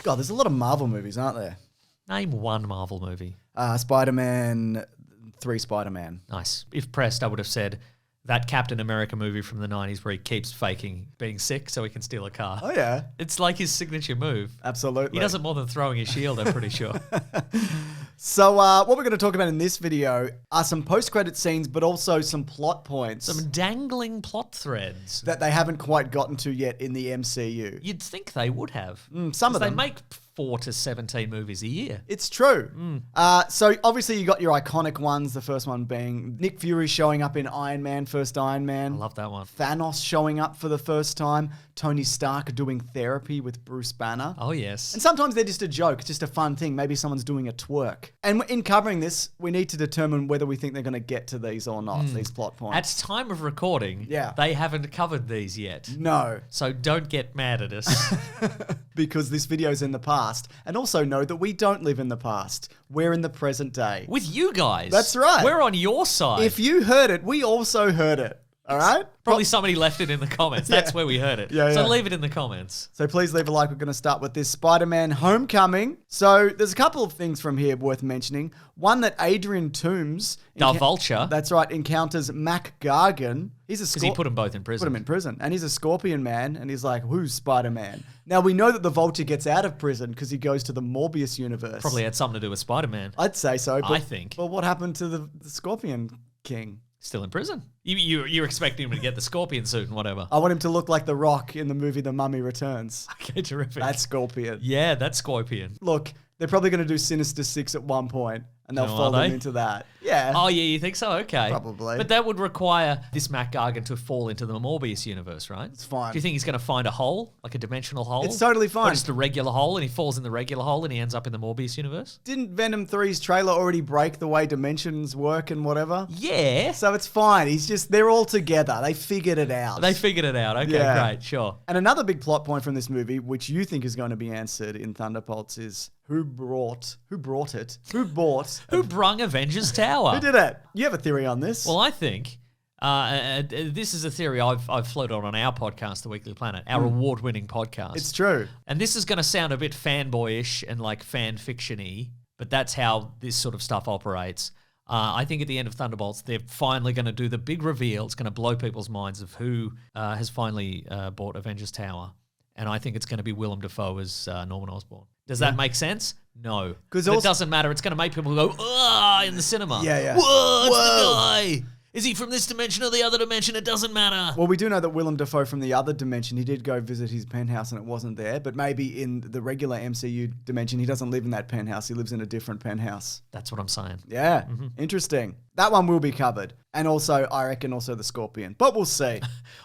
God, there's a lot of Marvel movies, aren't there? Name one Marvel movie. Spider-Man, 3 Spider-Man. Nice. If pressed, I would have said that Captain America movie from the 90s where he keeps faking being sick so he can steal a car. Oh, yeah. It's like his signature move. Absolutely. He does it more than throwing his shield, I'm pretty sure. So what we're going to talk about in this video are some post-credit scenes, but also some plot points Some dangling plot threads. that they haven't quite gotten to yet in the MCU. You'd think they would have. Some of 'Cause them. They make 4 to 17 movies a year. It's true. So obviously you got your iconic ones, the first one being Nick Fury showing up in Iron Man, first Iron Man. I love that one. Thanos showing up for the first time. Tony Stark doing therapy with Bruce Banner. Oh, yes. And sometimes they're just a joke, it's just a fun thing. Maybe someone's doing a twerk. And in covering this, we need to determine whether we think they're going to get to these or not, these plot points. At time of recording, Yeah. they haven't covered these yet. No, So don't get mad at us. because this video's in the past. And also know that we don't live in the past. We're in the present day. With you guys. That's right. We're on your side. If you heard it, we also heard it. All right? Probably somebody left it in the comments. That's where we heard it. Yeah, So yeah. leave it in the comments. So please leave a like. We're going to start with this Spider-Man Homecoming. So there's a couple of things from here worth mentioning. One, that Adrian Toomes, The Vulture. that's right, encounters Mac Gargan. He's a Because he put them both in prison. put him in prison, and he's a Scorpion Man, and he's like, "Who's Spider-Man?" Now we know that the Vulture gets out of prison because he goes to the Morbius universe. Probably had something to do with Spider-Man. I'd say so. But, I think. But what happened to the Scorpion King? Still in prison. You're expecting him to get the scorpion suit and whatever. I want him to look like The Rock in the movie The Mummy Returns. Okay, terrific. That's Scorpion. Yeah, that's Scorpion. Look, they're probably going to do Sinister Six at one point, and they'll Oh, fold are him they? into that. Yeah. Oh, yeah, you think so? Okay. Probably. But that would require this Mac Gargan to fall into the Morbius universe, right? It's fine. Do you think he's going to find a hole, like a dimensional hole? It's totally Or fine. just a regular hole, and he falls in the regular hole, and he ends up in the Morbius universe? Didn't Venom 3's trailer already break the way dimensions work and whatever? Yeah. So it's fine. They're all together. They figured it out. They figured it out. Okay, Yeah. great, sure. And another big plot point from this movie, which you think is going to be answered in Thunderbolts, is who bought Who brung Avengers Tower? who did it? You have a theory on this. Well, I think this is a theory I've floated on our podcast, The Weekly Planet, our award-winning podcast. It's true. And this is going to sound a bit fanboyish and like fan fiction-y, but that's how this sort of stuff operates. I think at the end of Thunderbolts, they're finally going to do the big reveal. It's going to blow people's minds of who has finally bought Avengers Tower. And I think it's going to be Willem Dafoe as Norman Osborn. Does that make sense? No. 'Cause But also- it doesn't matter. It's going to make people go, ah, in the cinema. Yeah, yeah. Whoa, it's the guy. Is he from this dimension or the other dimension? It doesn't matter. Well, we do know that Willem Dafoe from the other dimension, he did go visit his penthouse and it wasn't there. But maybe in the regular MCU dimension, he doesn't live in that penthouse. He lives in a different penthouse. That's what I'm saying. Yeah, interesting. That one will be covered. And also, I reckon also the Scorpion. But we'll see.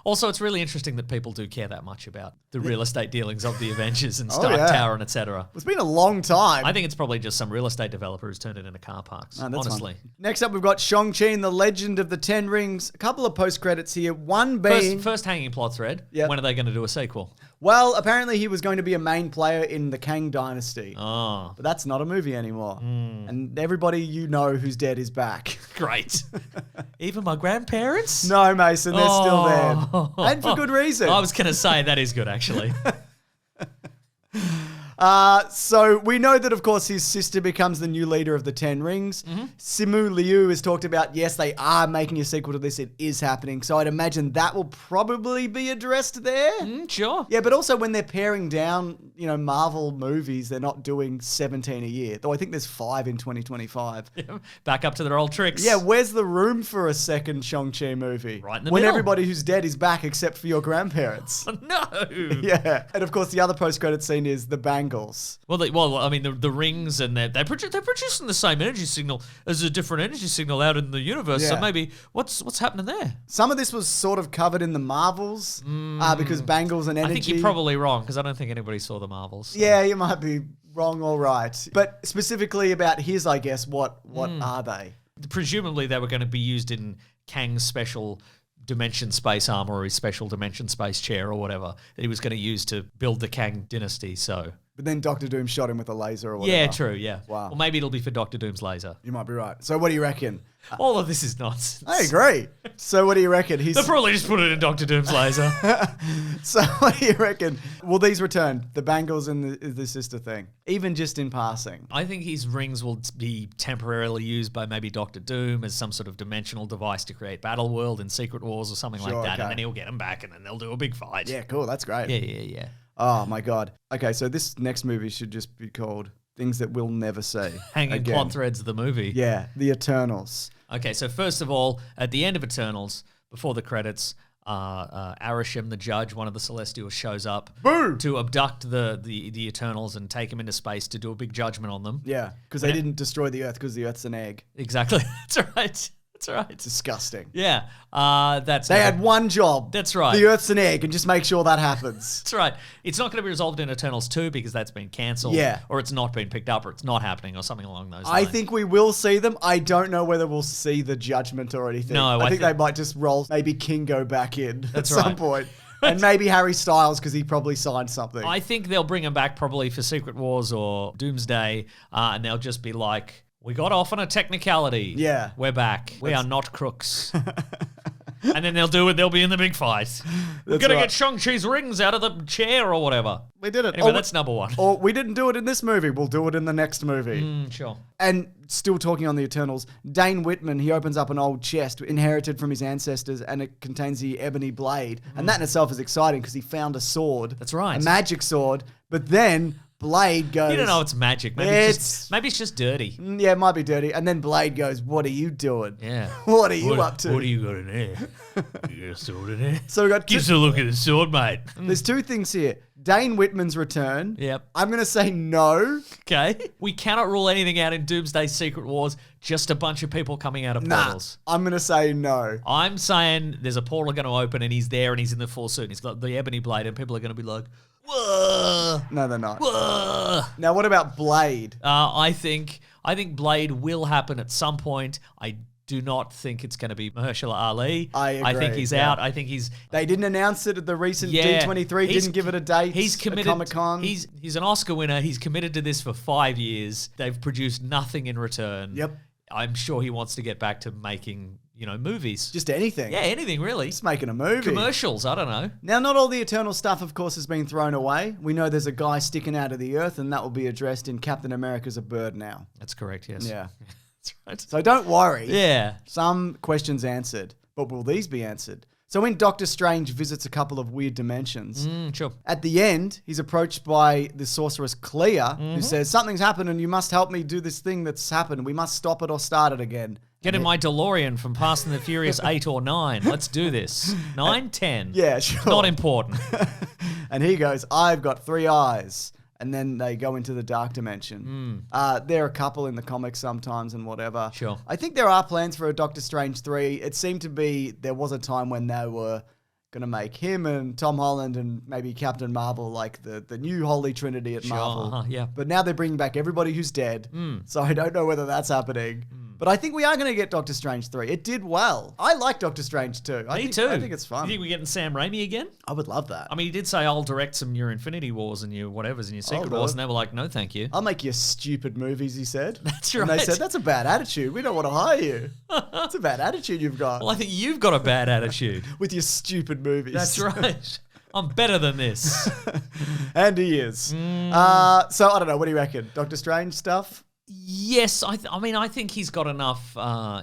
Also, it's really interesting that people do care that much about the real estate dealings of the Avengers and Stark yeah. Tower and etc. It's been a long time. I think it's probably just some real estate developer who's turned it into car parks, Oh, that's honestly. fun. Next up, we've got Shang-Chi and the Legend of the Ten Rings. A couple of post-credits here. One being... First hanging plot thread, Yep. when are they going to do a sequel? Well, apparently he was going to be a main player in the Kang Dynasty. Oh, But that's not a movie anymore. And everybody you know who's dead is back. great. Even my grandparents? No, Mason, they're still there. Oh. And for good reason. I was going to say that is good, actually. So we know that, of course, his sister becomes the new leader of the Ten Rings. Simu Liu has talked about, yes, they are making a sequel to this. It is happening. So I'd imagine that will probably be addressed there. Sure. Yeah, but also when they're paring down, Marvel movies, they're not doing 17 a year. Though I think there's 5 in 2025. Back up to their old tricks. Yeah, where's the room for a second Shang-Chi movie? Right in the when middle. everybody who's dead is back except for your grandparents. No. Yeah. And of course, the other post-credit scene is the bangles. Well, I mean, the rings and they're producing the same energy signal as a different energy signal out in the universe. So Yeah. maybe what's happening there? Some of this was sort of covered in the Marvels because bangles and energy. I think you're probably wrong because I don't think anybody saw the Marvels. so- Yeah, you might be wrong, all right. But specifically about his, I guess, what are they? Presumably they were going to be used in Kang's special dimension space armor or his special dimension space chair or whatever that he was going to use to build the Kang dynasty. So But then Doctor Doom shot him with a laser or whatever. Yeah, true, yeah. Wow. Or maybe it'll be for Doctor Doom's laser. You might be right. So what do you reckon? All of this is nonsense. I agree. So what do you reckon? They'll probably just put it in Doctor Doom's laser. So what do you reckon? Will these return? The bangles and the sister thing? Even just in passing? I think his rings will be temporarily used by maybe Doctor Doom as some sort of dimensional device to create Battle World and Secret Wars or something like that. Okay. And then he'll get them back and then they'll do a big fight. Yeah, cool. That's great. Yeah. Oh my God. Okay, so this next movie should just be called Things That We'll Never See. Hanging Again. plot threads of the movie. Yeah, The Eternals. Okay, so first of all, at the end of Eternals, before the credits, Arisham, the judge, one of the Celestials, shows up to abduct the Eternals and take them into space to do a big judgment on them. Yeah, because they didn't destroy the Earth because the Earth's an egg. Exactly. That's right. That's right. Disgusting. Yeah. They had one job. That's right. The Earth's an egg, and just make sure that happens. That's right. It's not going to be resolved in Eternals 2 because that's been cancelled. Yeah. Or it's not been picked up or it's not happening or something along those I lines. think we will see them. I don't know whether we'll see the judgment or anything. No, I I think thi- they might just roll maybe Kingo back in That's at some right. point. And maybe Harry Styles because he probably signed something. I think they'll bring him back probably for Secret Wars or Doomsday and they'll just be like, we got off on a technicality. Yeah. We're back. We are not crooks. And then they'll do it. They'll be in the big fight. We're going to right. get Shang-Chi's rings out of the chair or whatever. We did it. Anyway, Or- that's number one. Or we didn't do it in this movie. We'll do it in the next movie. Sure. And still talking on the Eternals, Dane Whitman, he opens up an old chest inherited from his ancestors and it contains the ebony blade. And that in itself is exciting because he found a sword. That's right. A magic sword. But then Blade goes... You don't know it's magic. Maybe it's just dirty. Yeah, it might be dirty. And then Blade goes, what are you doing? Yeah. What are you up to? What do you got in there? You got a sword in there? So we got Give us a look at the sword, mate. there's two things here. Dane Whitman's return. Yep. I'm going to say no. Okay. We cannot rule anything out in Doomsday Secret Wars. Just a bunch of people coming out of Nah. portals. I'm going to say no. I'm saying there's a portal going to open and he's there and he's in the full suit and he's got the ebony blade and people are going to be like, whoa, No, they're not. whoa. Now, what about Blade? I think Blade will happen at some point. I do not think it's going to be Mahershala Ali. I I think agree, he's yeah. out. I think he's They didn't announce it at the recent Yeah. D23. He's- Didn't give it a date. He's committed. Comic-Con. He's an Oscar winner. He's committed to this for 5 years. They've produced nothing in return. Yep. I'm sure he wants to get back to making, movies. Just anything. Yeah, anything really. Just making a movie. Commercials, I don't know. Now, not all the Eternal stuff, of course, has been thrown away. We know there's a guy sticking out of the earth, and that will be addressed in Captain America's a Bird now. That's correct, yes. Yeah. That's right. So don't worry. Yeah. Some questions answered, but will these be answered? So when Doctor Strange visits a couple of weird dimensions, Sure. at the end, he's approached by the sorceress Clea, who says, something's happened and you must help me do this thing that's happened. We must stop it or start it again. Get in my DeLorean from Fast and the Furious 8 or 9. Let's do this. 9, 10. Yeah, sure. Not important. And he goes, I've got 3 eyes. And then they go into the dark dimension. They're a couple in the comics sometimes and whatever. Sure. I think there are plans for a Doctor Strange 3. It seemed to be, there was a time when they were going to make him and Tom Holland and maybe Captain Marvel like the new Holy Trinity at Marvel. yeah. But now they're bringing back everybody who's dead. So I don't know whether that's happening. But I think we are going to get Doctor Strange 3. It did well. I like Doctor Strange 2. Me too. I think it's fun. You think we're getting Sam Raimi again? I would love that. I mean, he did say, I'll direct some your Infinity Wars and your whatevers and your Secret really? Wars. And they were like, no, thank you. I'll make you stupid movies, he said. That's And they right. said, that's a bad attitude. We don't want to hire you. That's a bad attitude you've got Well, I think you've got a bad attitude. with your stupid movies. That's right. I'm better than this. And he is. So, I don't know. What do you reckon? Doctor Strange stuff? Yes, I mean, I think he's got enough,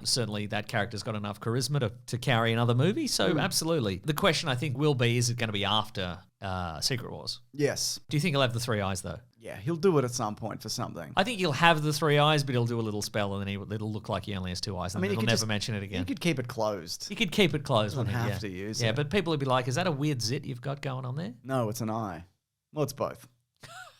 certainly that character's got enough charisma to carry another movie, so absolutely. The question I think will be, is it going to be after Secret Wars? Yes. Do you think he'll have the 3 eyes, though? Yeah, he'll do it at some point for something. I think he'll have the 3 eyes, but he'll do a little spell, and then it'll look like he only has 2 eyes, and he then he'll could never just- mention it You again. could keep it closed. You could keep it closed. Doesn't wouldn't it? have to use Yeah, it. but people would be like, is that a weird zit you've got going on there? No, it's an eye. Well, it's both.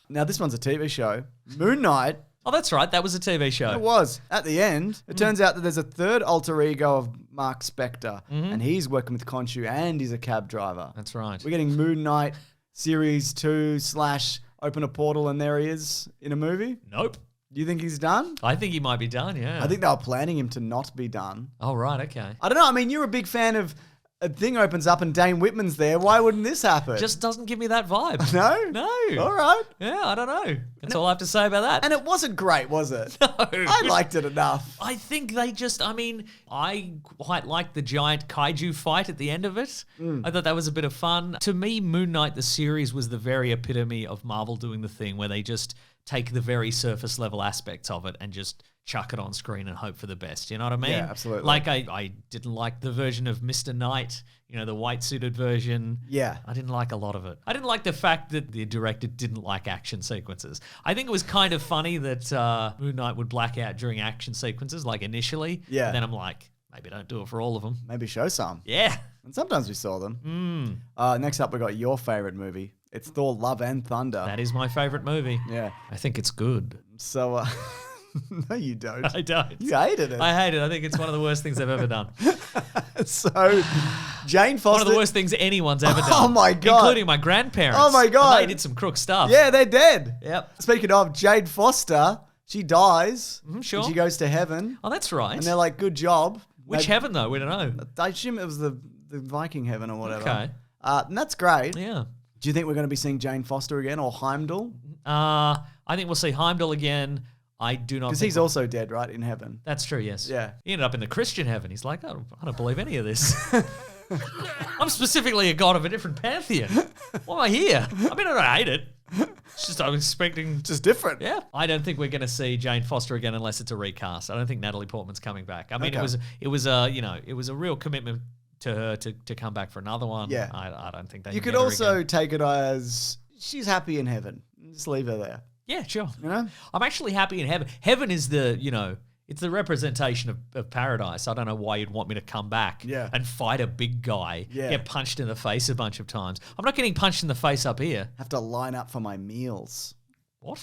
Now, this one's a TV show. Moon Knight. Oh, that's right. That was a TV show. It was. At the end, it turns out that there's a third alter ego of Mark Spector, and he's working with Khonshu, and he's a cab driver. That's right. We're getting Moon Knight Series 2 / open a portal and there he is in a movie. Nope. Do you think he's done? I think he might be done, yeah. I think they were planning him to not be done. Oh, right, okay. I don't know. I mean, you're a big fan of a thing opens up and Dane Whitman's there. Why wouldn't this happen? Just doesn't give me that vibe. no? No. All right. Yeah, I don't know. That's all I have to say about that. And it wasn't great, was it? No. I liked it enough. I think they just, I quite liked the giant kaiju fight at the end of it. I thought that was a bit of fun. To me, Moon Knight, the series, was the very epitome of Marvel doing the thing where they just take the very surface level aspects of it and just chuck it on screen and hope for the best. You know what I mean? Yeah, absolutely. Like I didn't like the version of Mr. Knight, the white suited version. Yeah. I didn't like a lot of it. I didn't like the fact that the director didn't like action sequences. I think it was kind of funny that Moon Knight would black out during action sequences, like initially. Yeah. And then I'm like, maybe don't do it for all of them. Maybe show some. Yeah. And sometimes we saw them. Next up, we got your favorite movie. It's Thor: Love and Thunder. That is my favorite movie. Yeah. I think it's good. So, no, you don't. I don't. You hated it. I hate it. I think it's one of the worst things I've ever done. So, Jane Foster. One of the worst things anyone's ever done. Oh my God. Including my grandparents. Oh my God. And they did some crook stuff. Yeah, they're dead. Yep. Speaking of, Jane Foster, she dies. Sure. And she goes to heaven. Oh, that's right. And they're like, good job. Which Maybe- heaven, though? We don't know. I assume it was the Viking heaven or whatever. Okay. And that's great. Yeah. Do you think we're going to be seeing Jane Foster again or Heimdall? I think we'll see Heimdall again. I do not Because think he's also dead, right, in heaven. That's true, yes. Yeah. He ended up in the Christian heaven. He's like, I don't believe any of this. I'm specifically a god of a different pantheon. Why am I here? I mean, I don't hate it. It's just I'm expecting... Just different. Yeah. I don't think we're going to see Jane Foster again unless it's a recast. I don't think Natalie Portman's coming back. I mean, Okay. it was a real commitment to her to come back for another one. Yeah. I don't think they You can could get her also again. take it as she's happy in heaven. Just leave her there. Yeah, sure. You know? I'm actually happy in heaven. Heaven is it's the representation of paradise. I don't know why you'd want me to come back and fight a big guy, get punched in the face a bunch of times. I'm not getting punched in the face up here. Have to line up for my meals. What?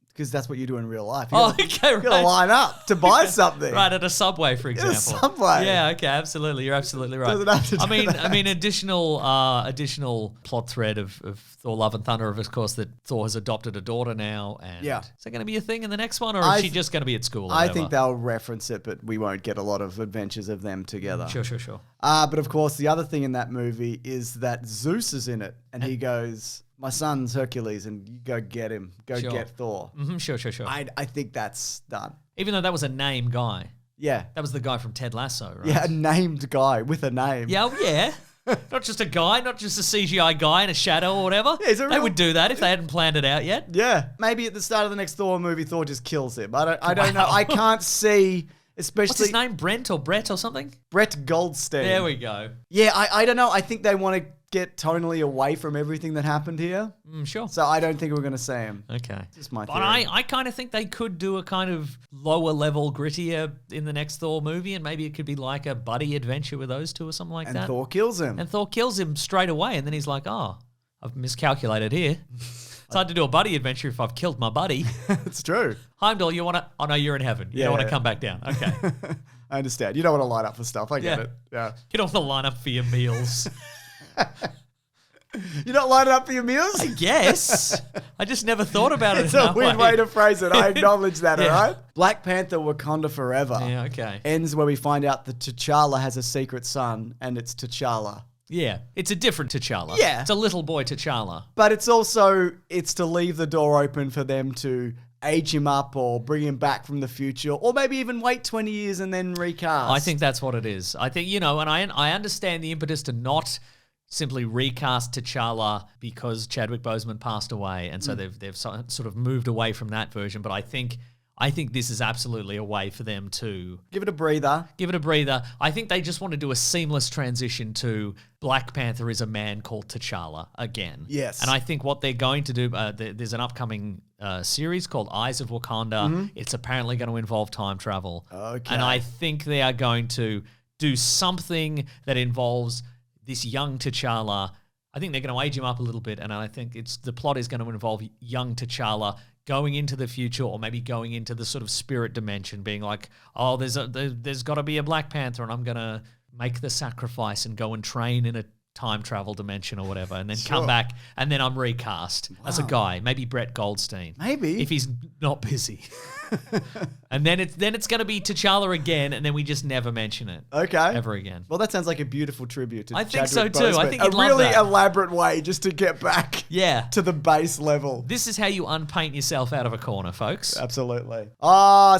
Because that's what you do in real life. Okay, You gotta right. line up to buy something. Right, at a Subway, for a example. Subway. Yeah, okay, absolutely. You're absolutely right. Doesn't have to do that. I mean, additional plot thread of Thor: Love and Thunder, of course, that Thor has adopted a daughter now. And Yeah. is that going to be a thing in the next one, or I is she th- just going to be at school? Or I whatever? think they'll reference it, but we won't get a lot of adventures of them together. Sure. But of course, the other thing in that movie is that Zeus is in it, and he goes, "My son's Hercules, and you go get him. Go Sure. get Thor." Mm-hmm, sure. I think that's done. Even though that was a name guy. Yeah, That was the guy from Ted Lasso, right? yeah, a named guy with a name. Yeah, not just a guy, not just a CGI guy in a shadow or whatever. Yeah, he's a They real- would do that if they hadn't planned it out yet. Yeah. Maybe at the start of the next Thor movie, Thor just kills him. I don't know. I can't see, especially What's his name? Brent or Brett or something? Brett Goldstein. There we go. Yeah, I don't know. I think they want to get tonally away from everything that happened here. Sure. So I don't think we're going to see him. Okay. Just my But theory. I kind of think they could do a kind of lower level, grittier in the next Thor movie, and maybe it could be like a buddy adventure with those two or something like And that. Thor kills him. And Thor kills him straight away, and then he's like, oh, I've miscalculated here. It's hard to do a buddy adventure if I've killed my buddy. It's true. Heimdall, you want to... Oh, no, you're in heaven. You Yeah, don't want to yeah. come back down. Okay. I understand. You don't want to line up for stuff. I get Yeah. it. Yeah. You don't want to line up for your meals. You're not lining up for your meals? Yes. I just never thought about it It's in a that weird way to phrase it. I acknowledge that, Yeah. all right? Black Panther Wakanda Forever Yeah, okay. ends where we find out that T'Challa has a secret son, and it's T'Challa. Yeah. It's a different T'Challa. Yeah. It's a little boy T'Challa. But it's to leave the door open for them to age him up or bring him back from the future, or maybe even wait 20 years and then recast. I think that's what it is. I think, and I understand the impetus to not simply recast T'Challa because Chadwick Boseman passed away, and so they've sort of moved away from that version. But I think this is absolutely a way for them to Give it a breather. give it a breather. I think they just want to do a seamless transition to Black Panther is a man called T'Challa again. Yes. And I think what they're going to do, there's an upcoming series called Eyes of Wakanda. It's apparently going to involve time travel. Okay. And I think they are going to do something that involves this young T'Challa. I think they're going to age him up a little bit, and I think the plot is going to involve young T'Challa going into the future, or maybe going into the sort of spirit dimension, being like, oh, there's got to be a Black Panther, and I'm going to make the sacrifice and go and train in a time travel dimension or whatever, and then come back, and then I'm recast as a guy, maybe Brett Goldstein. Maybe. If he's not busy. And then it's going to be T'Challa again, and then we just never mention it. Okay. Ever again. Well, that sounds like a beautiful tribute to I think Chadwick so too. I Boseman. think a you'd love really that. elaborate way just to get back Yeah. to the base level. This is how you unpaint yourself out of a corner, folks. Absolutely.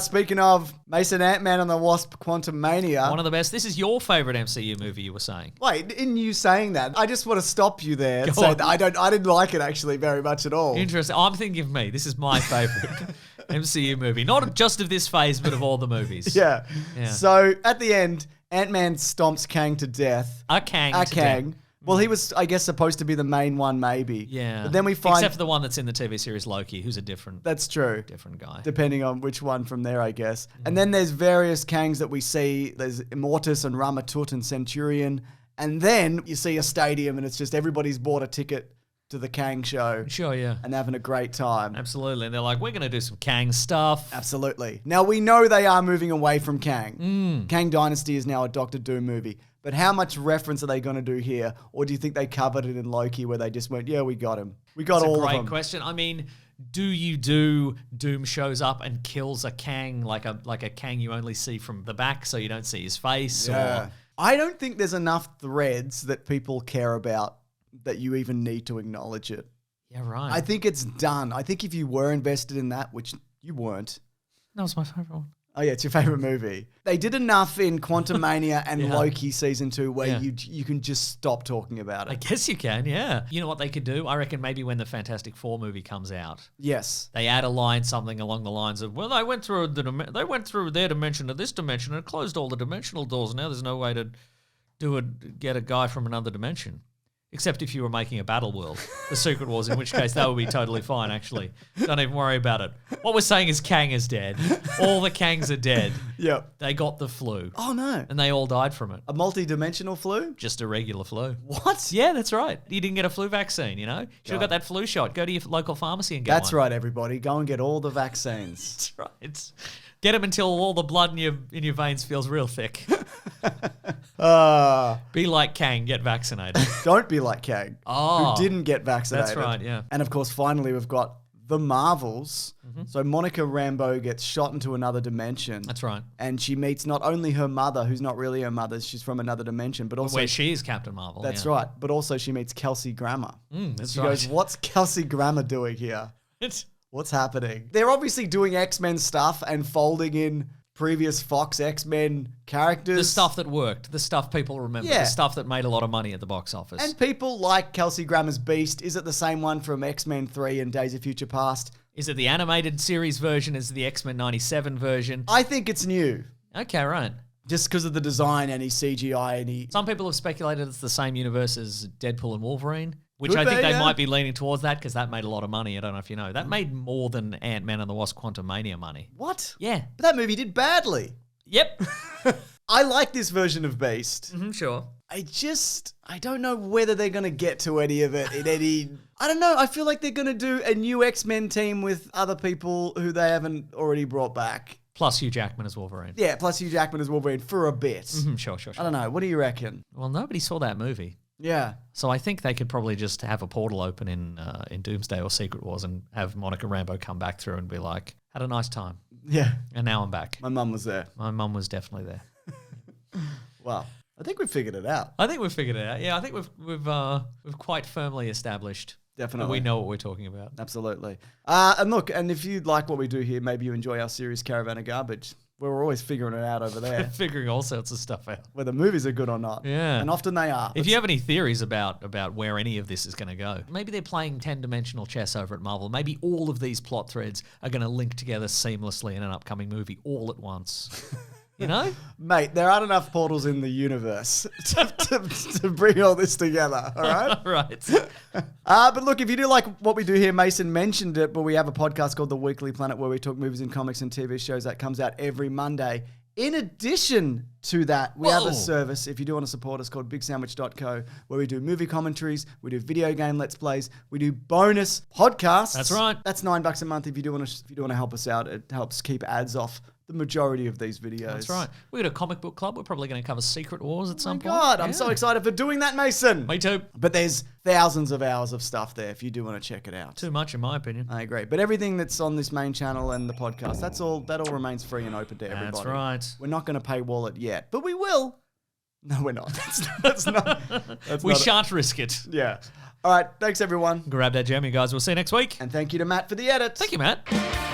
Speaking of Mason Ant-Man and the Wasp Quantum Mania. One of the best. This is your favorite MCU movie, you were saying. Wait, in you saying that, I just want to stop you there and Go say on. that I didn't like it actually very much at all. Interesting. I'm thinking of me. This is my favorite MCU movie. Not just of this phase, but of all the movies. Yeah. Yeah. So at the end, Ant-Man stomps Kang to death. A Kang. A to Kang. death. Well, he was, I guess, supposed to be the main one, maybe. Yeah. But then we find Except for the one that's in the TV series Loki, who's a different that's true. guy. Depending on which one from there, I guess. Mm. And then there's various Kangs that we see. There's Immortus and Ramatut and Centurion. And then you see a stadium and it's just everybody's bought a ticket to the Kang show Sure, yeah. and having a great time. Absolutely. And they're like, we're going to do some Kang stuff. Absolutely. Now, we know they are moving away from Kang. Mm. Kang Dynasty is now a Doctor Doom movie. But how much reference are they going to do here? Or do you think they covered it in Loki where they just went, yeah, we got him. We got That's all a of great them. question. I mean, do you do Doom shows up and kills a Kang like a Kang you only see from the back so you don't see his face? Yeah. Or I don't think there's enough threads that people care about that you even need to acknowledge it. yeah, right. I think it's done. I think if you were invested in that, which you weren't. that was my favorite one. Oh yeah, it's your favorite movie. They did enough in Quantum Mania and Yeah. Loki season 2 where Yeah. you can just stop talking about I it. guess you can, yeah. You know what they could do? I reckon maybe when the Fantastic Four movie comes out, Yes. they add a line, something along the lines of, well, they went through their dimension to this dimension and it closed all the dimensional doors. Now there's no way to get a guy from another dimension. Except if you were making a battle world, the Secret Wars, in which case that would be totally fine, actually. Don't even worry about it. What we're saying is Kang is dead. All the Kangs are dead. Yep. They got the flu. Oh no. And they all died from it. A multi-dimensional flu? Just a regular flu. What? Yeah, that's right. You didn't get a flu vaccine, you know? Should have got that flu shot. Go to your local pharmacy and get That's one. right, everybody. Go and get all the vaccines. That's right. Get them until all the blood in your veins feels real thick. Be like Kang, get vaccinated. Don't be like Kang, Oh, who didn't get vaccinated. that's right, yeah. And of course, finally, we've got the Marvels. So Monica Rambeau gets shot into another dimension. That's right. And she meets not only her mother, who's not really her mother, she's from another dimension, but also Where she is Captain Marvel. that's yeah. right. But also she meets Kelsey Grammer. That's She right. goes, "What's Kelsey Grammer doing here? It's- What's happening?" They're obviously doing X-Men stuff and folding in previous Fox X-Men characters. the stuff that worked, the stuff people remember, Yeah. the stuff that made a lot of money at the box office. And people like Kelsey Grammer's Beast. Is it the same one from X-Men 3 and Days of Future Past? Is it the animated series version? Is it the X-Men 97 version? I think it's new. Okay, right. Just because of the design and his CGI and he... Some people have speculated it's the same universe as Deadpool and Wolverine, which Could I think be, they yeah. might be leaning towards that because that made a lot of money. I don't know if you know. That made more than Ant-Man and the Wasp Quantumania money. What? Yeah. But that movie did badly. Yep. I like this version of Beast. Sure. I don't know whether they're going to get to any of it in any... I don't know. I feel like they're going to do a new X-Men team with other people who they haven't already brought back. Plus Hugh Jackman as Wolverine. Yeah, plus Hugh Jackman as Wolverine for a bit. Sure. I don't know. What do you reckon? Well, nobody saw that movie. Yeah. So I think they could probably just have a portal open in Doomsday or Secret Wars and have Monica Rambeau come back through and be like, had a nice time. Yeah. And now I'm back. My mum was there. My mum was definitely there. Well, I think we figured it out. I think we've figured it out. Yeah, I think we've quite firmly established that Definitely. we know what we're talking about. Absolutely. And look, and if you like what we do here, maybe you enjoy our series Caravan of Garbage. We're always figuring it out over there, Figuring all sorts of stuff out. whether movies are good or not. Yeah. And often they are. If you have any theories about where any of this is going to go, maybe they're playing 10-dimensional chess over at Marvel. Maybe all of these plot threads are going to link together seamlessly in an upcoming movie all at once. You know? Mate, there aren't enough portals in the universe to bring all this together, all right? Right. But look, if you do like what we do here, Mason mentioned it, but we have a podcast called The Weekly Planet where we talk movies and comics and TV shows that comes out every Monday. In addition to that, we have Whoa. a service, if you do want to support us, called bigsandwich.co, where we do movie commentaries, we do video game let's plays, we do bonus podcasts. That's right. That's $9 a month if you do want to help us out. It helps keep ads off the majority of these videos. That's right. We got a comic book club. We're probably going to cover Secret Wars at some point. God, I'm so excited for doing that, Mason. Me too. But there's thousands of hours of stuff there if you do want to check it out. Too much, in my opinion. I agree. But everything that's on this main channel and the podcast, that all remains free and open to everybody. That's right. We're not going to paywall it yet, but we will. No, we're not. That's not. We shan't risk it. Yeah. All right. Thanks, everyone. Grab that jam, you guys. We'll see you next week. And thank you to Matt for the edits. Thank you, Matt.